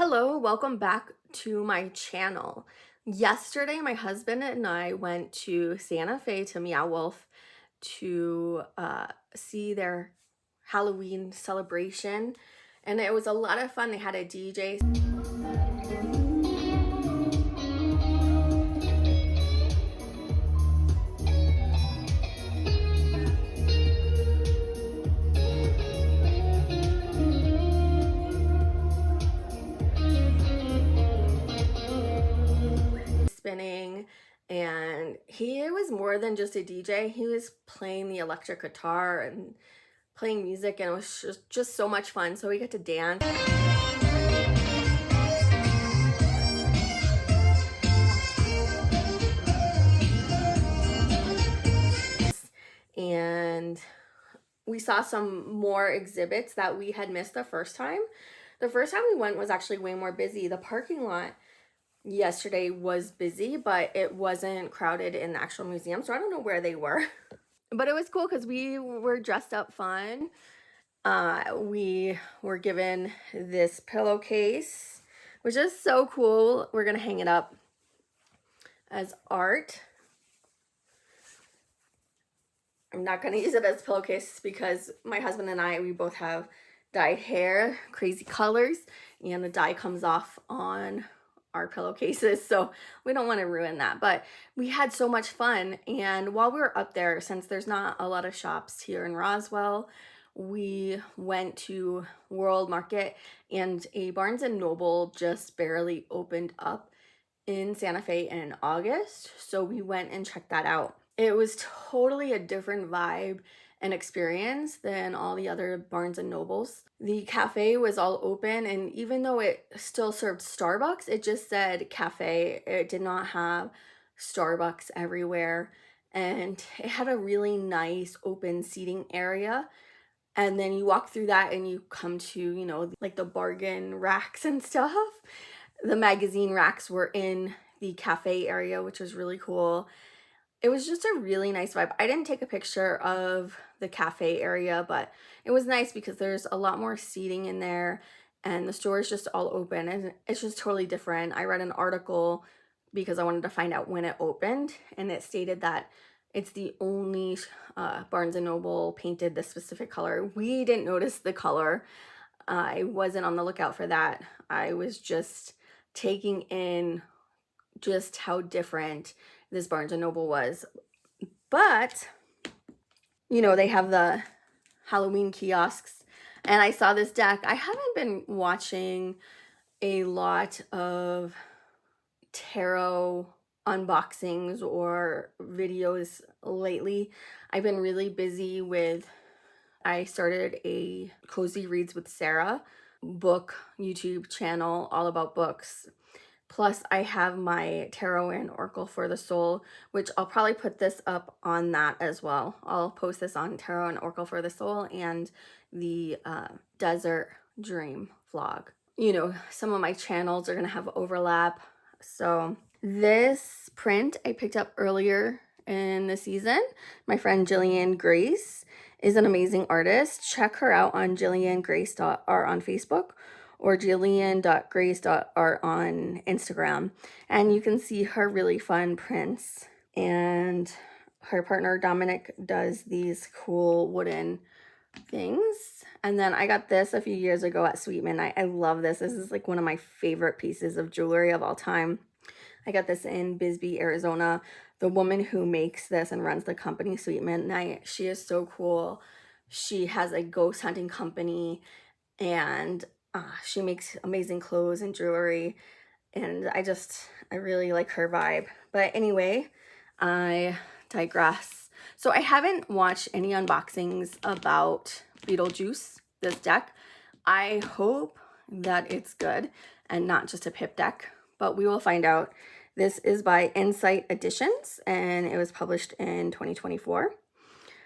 Hello, welcome back to my channel. Yesterday, my husband and I went to Santa Fe to Meow Wolf to see their Halloween celebration, and it was a lot of fun. They had a DJ. Spinning, and he was more than just a DJ. He was playing the electric guitar and playing music, and it was just so much fun. So we got to dance. And we saw some more exhibits that we had missed the first time. The first time we went was actually way more busy. The parking lot yesterday was busy, but it wasn't crowded in the actual museum, so I don't know where they were. But it was cool because we were dressed up fun. We were given this pillowcase, which is so cool. We're gonna hang it up as art. I'm not gonna use it as a pillowcase because my husband and I, we both have dyed hair, crazy colors, and the dye comes off on our pillowcases, so we don't want to ruin that. But we had so much fun, and while we were up there, since there's not a lot of shops here in Roswell, we went to World Market, and a Barnes & Noble just barely opened up in Santa Fe in August, so we went and checked that out. It was totally a different vibe and experience than all the other Barnes & Nobles. The cafe was all open, and even though it still served Starbucks, it just said cafe. It did not have Starbucks everywhere, and it had a really nice open seating area. And then you walk through that and you come to, you know, like the bargain racks and stuff. The magazine racks were in the cafe area, which was really cool. It was just a really nice vibe. I didn't take a picture of the cafe area, but it was nice because there's a lot more seating in there, and the store is just all open, and it's just totally different. I read an article because I wanted to find out when it opened, and it stated that it's the only Barnes & Noble painted this specific color. We didn't notice the color. I wasn't on the lookout for that. I was just taking in just how different this Barnes & Noble was. But, you know, they have the Halloween kiosks, and I saw this deck. I haven't been watching a lot of tarot unboxings or videos lately. I've been really busy with, I started a Cozy Reads with Sarah book YouTube channel all about books. Plus, I have my Tarot and Oracle for the Soul, which I'll probably put this up on that as well. I'll post this on Tarot and Oracle for the Soul and the Desert Dream vlog. You know, some of my channels are going to have overlap. So this print I picked up earlier in the season. My friend Jillian Grace is an amazing artist. Check her out on jilliangrace.art on Facebook, or jillian.grace.art on Instagram. And you can see her really fun prints. And her partner Dominic does these cool wooden things. And then I got this a few years ago at Sweet Midnight. I love this. This is like one of my favorite pieces of jewelry of all time. I got this in Bisbee, Arizona. The woman who makes this and runs the company, Sweet Midnight, she is so cool. She has a ghost hunting company, and she makes amazing clothes and jewelry, and I really like her vibe. But anyway, I digress. So I haven't watched any unboxings about BeetleJuice, this deck. I hope that it's good and not just a pip deck, but we will find out. This is by Insight Editions, and it was published in 2024.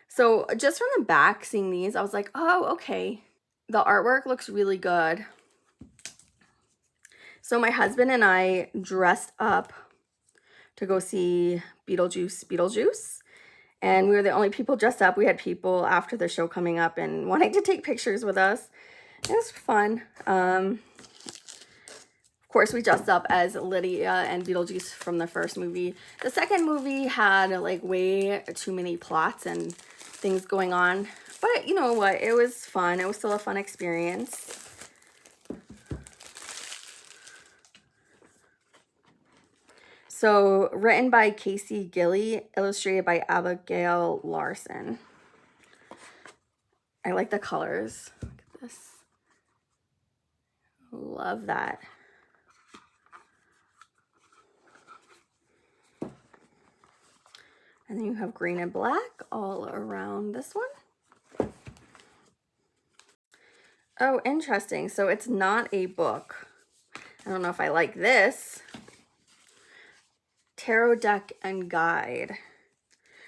So just from the back, seeing these, I was like, oh, okay. The artwork looks really good. So my husband and I dressed up to go see BeetleJuice. And we were the only people dressed up. We had people after the show coming up and wanting to take pictures with us. It was fun. Of course, we dressed up as Lydia and Beetlejuice from the first movie. The second movie had like way too many plots and things going on. But you know what? It was fun. It was still a fun experience. So, written by Casey Gilly, illustrated by Abigail Larson. I like the colors. Look at this. Love that. And then you have green and black all around this one. Oh, interesting. So it's not a book. I don't know if I like this. Tarot deck and guide.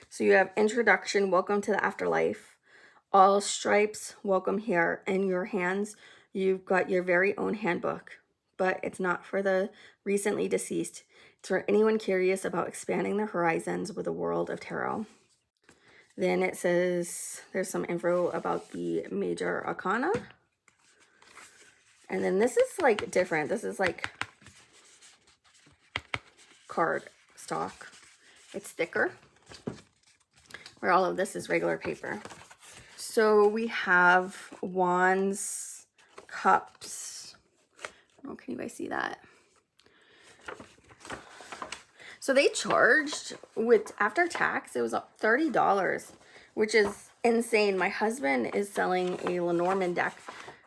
So you have introduction, welcome to the afterlife. All stripes, welcome here. In your hands, you've got your very own handbook. But it's not for the recently deceased. It's for anyone curious about expanding their horizons with the world of tarot. Then it says there's some info about the major arcana. And then this is like different. This is like card stock. It's thicker, where all of this is regular paper. So we have wands, cups. Oh, can you guys see that? So they charged with, after tax, it was $30, which is insane. My husband is selling a Lenormand deck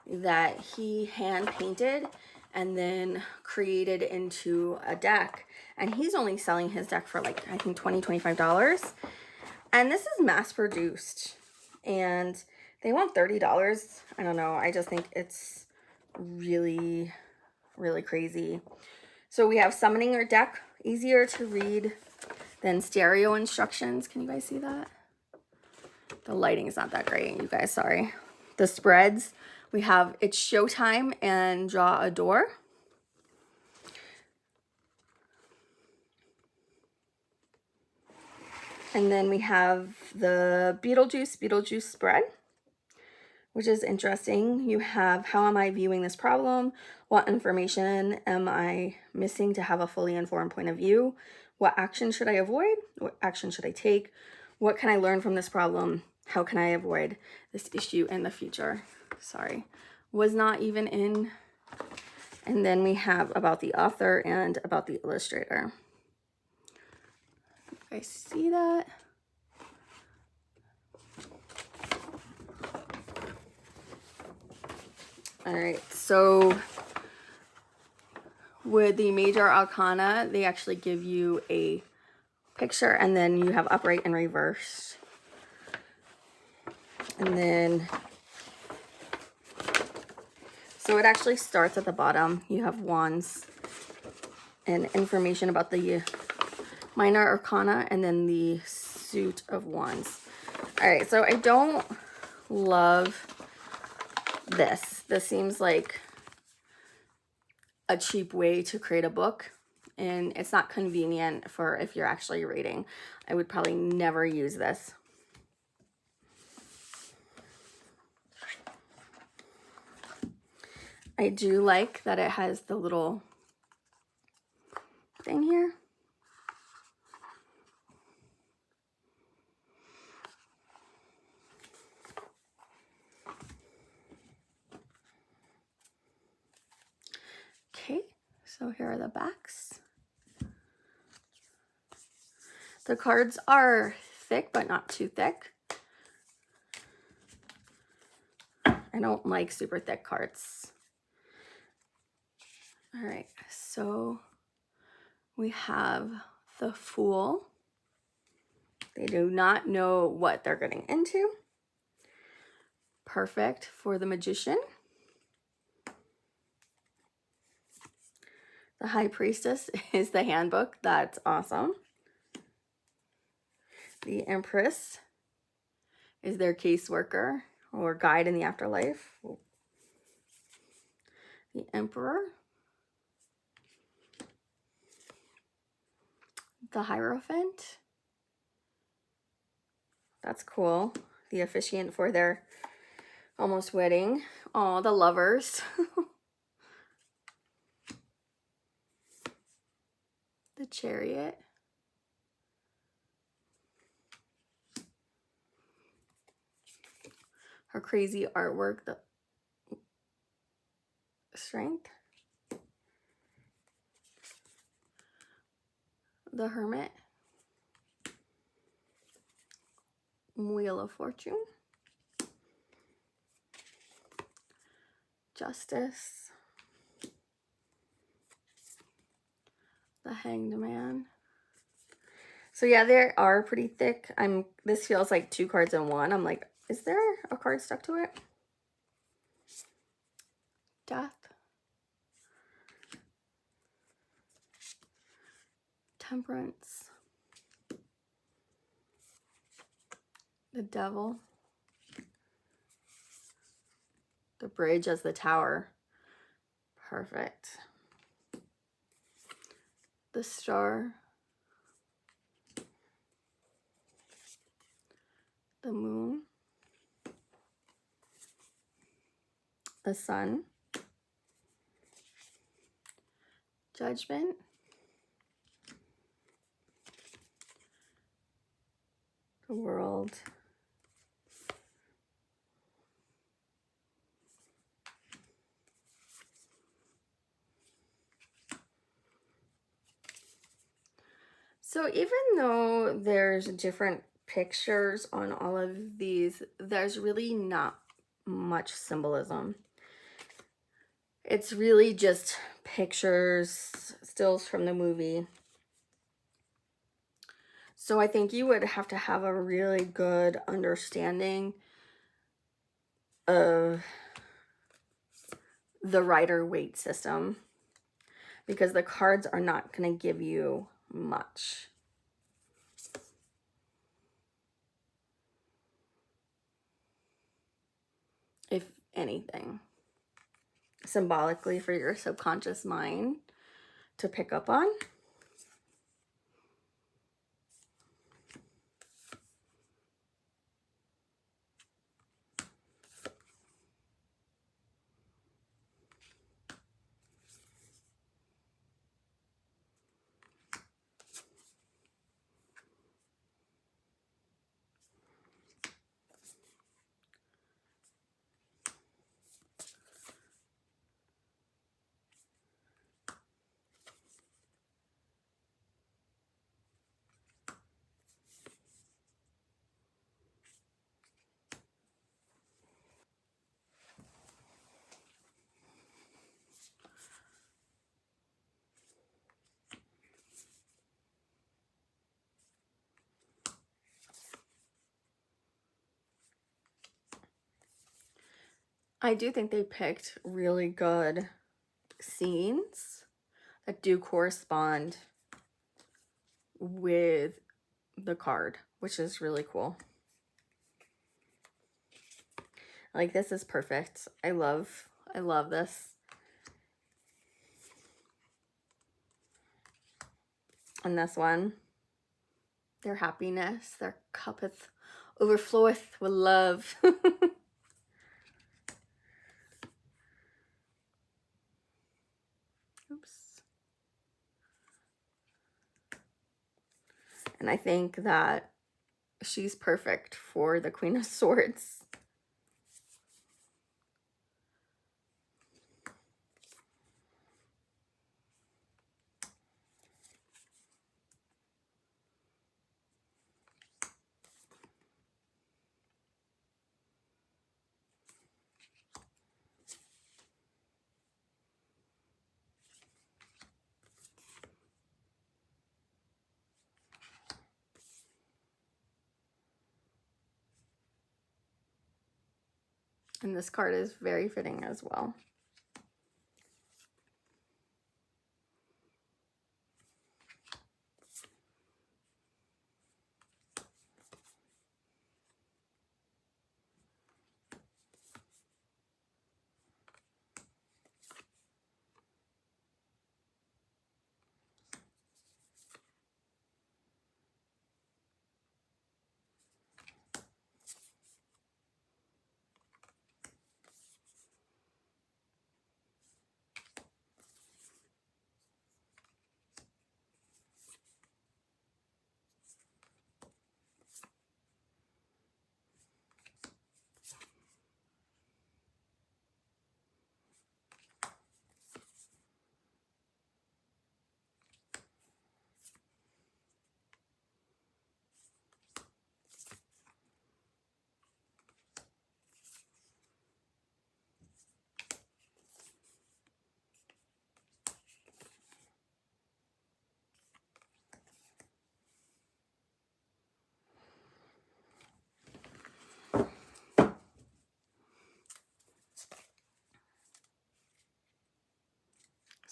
that he hand painted and then created into a deck. And he's only selling his deck for like, I think $20, $25. And this is mass produced. And they want $30. I don't know. I just think it's really, really crazy. So we have summoning your deck, easier to read than stereo instructions. Can you guys see that? The lighting is not that great, you guys, sorry. The spreads, we have it's showtime and draw a door. And then we have the Beetlejuice spread, which is interesting. You have, how am I viewing this problem? What information am I missing to have a fully informed point of view? What action should I avoid? What action should I take? What can I learn from this problem? How can I avoid this issue in the future? Sorry, was not even in. And then we have about the author and about the illustrator. You guys see that? All right, so with the major arcana, they actually give you a picture, and then you have upright and reversed. And then, so it actually starts at the bottom. You have wands and information about the minor arcana and then the suit of wands. All right, so I don't love this. This seems like a cheap way to create a book, and it's not convenient for if you're actually reading. I would probably never use this. I do like that it has the little thing here. Okay, so here are the backs. The cards are thick, but not too thick. I don't like super thick cards. All right, so we have the Fool. They do not know what they're getting into. Perfect for the Magician. The High Priestess is the handbook. That's awesome. The Empress is their caseworker or guide in the afterlife. The Emperor. The Hierophant. That's cool. The officiant for their almost wedding. Oh, the Lovers. the Chariot, her crazy artwork, the Strength, the Hermit, Wheel of Fortune, Justice, the Hanged Man. So yeah, they are pretty thick. This feels like 2 cards in one. I'm like, is there a card stuck to it? Death, Temperance, the Devil, the Bridge as the Tower. Perfect. The Star, the Moon, the Sun, Judgment, the World, so even though there's different pictures on all of these, there's really not much symbolism. It's really just pictures, stills from the movie. So I think you would have to have a really good understanding of the Rider-Waite system, because the cards are not going to give you much. If anything, symbolically for your subconscious mind to pick up on. I do think they picked really good scenes that do correspond with the card, which is really cool. Like, this is perfect. I love this. And this one, their happiness, their cuppeth overfloweth with love. Oops. And I think that she's perfect for the Queen of Swords. And this card is very fitting as well.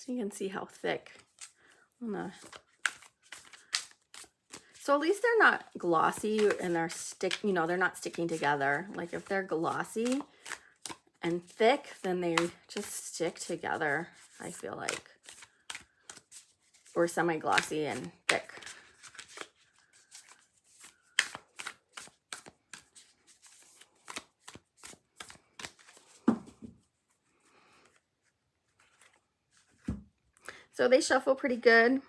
You can see how thick. So at least they're not glossy and they're they're not sticking together. Like if they're glossy and thick, then they just stick together, I feel like. Or semi-glossy and thick. So they shuffle pretty good.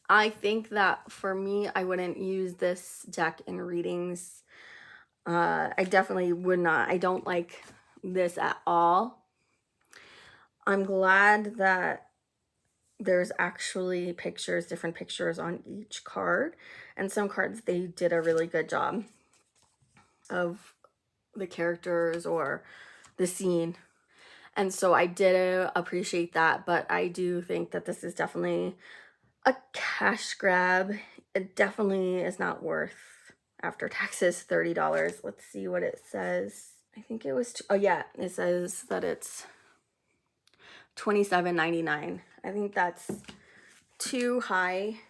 I think that for me, I wouldn't use this deck in readings. I definitely would not. I don't like this at all. I'm glad that there's actually pictures, different pictures on each card. And some cards, they did a really good job of the characters or the scene. And so I did appreciate that, but I do think that this is definitely a cash grab. It definitely is not worth, after taxes, $30. Let's see what it says. I think it was, oh yeah, it says that it's $27.99. I think that's too high.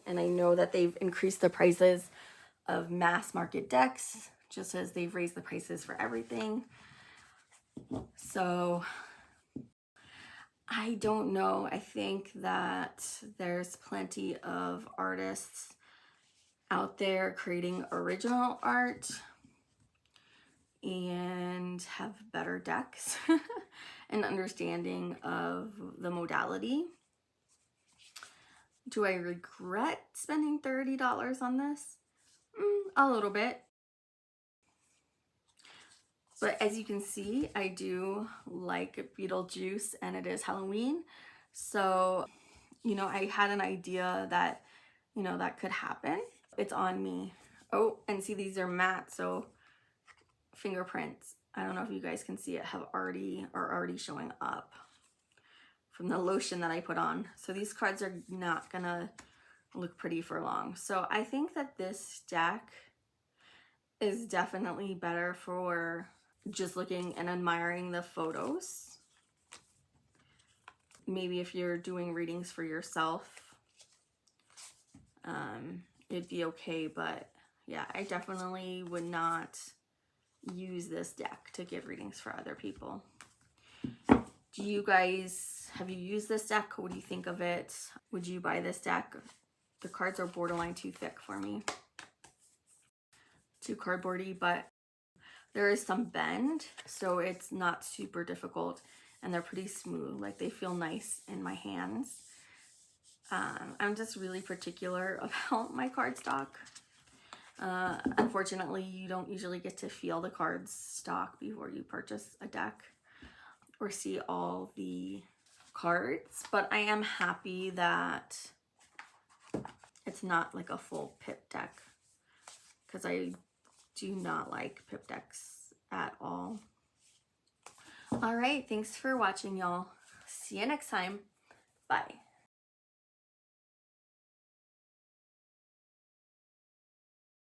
And I know that they've increased the prices of mass market decks, just as they've raised the prices for everything. So I don't know. I think that there's plenty of artists out there creating original art and have better decks and understanding of the modality. Do I regret spending $30 on this? A little bit. But as you can see, I do like Beetlejuice, and it is Halloween. So, I had an idea that, that could happen. It's on me. Oh, and see, these are matte, so fingerprints, I don't know if you guys can see it, are already showing up from the lotion that I put on. So these cards are not gonna look pretty for long. So I think that this deck is definitely better for just looking and admiring the photos. Maybe if you're doing readings for yourself, it'd be okay, but yeah, I definitely would not use this deck to give readings for other people. Do you guys, have you used this deck? What do you think of it? Would you buy this deck? The cards are borderline too thick for me. Too cardboardy, but there is some bend, so it's not super difficult, and they're pretty smooth. Like, they feel nice in my hands. I'm just really particular about my cardstock. Unfortunately, you don't usually get to feel the cards stock before you purchase a deck or see all the cards, but I am happy that it's not like a full pip deck, because I do not like pip decks at all. All right, thanks for watching, y'all. See you next time. Bye.